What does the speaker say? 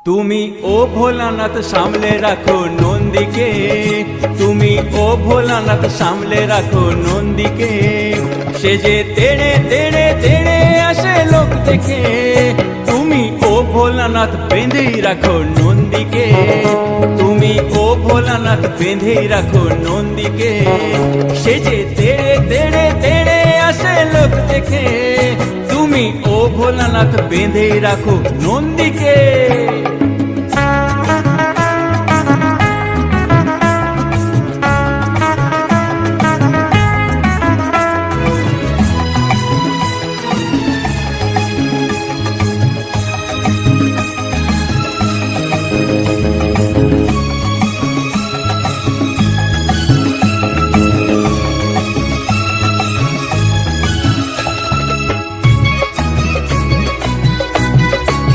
তুমি ও ভোলানাথ সামলে রাখো নন্দীকে, তুমি ও ভোলানাথ সামলে রাখো নন্দীকে। সে যে তেড়ে তেড়ে তেড়ে আসে লোক দেখে, তুমি ও ভোলানাথ বেঁধেই রাখো নন্দীকে, তুমি ও ভোলানাথ বেঁধেই রাখো নন্দীকে। সে যে তেড়ে তেড়ে তেড়ে আসে লোক দেখে, তুমি ও ভোলানাথ বেঁধেই রাখো নন্দীকে।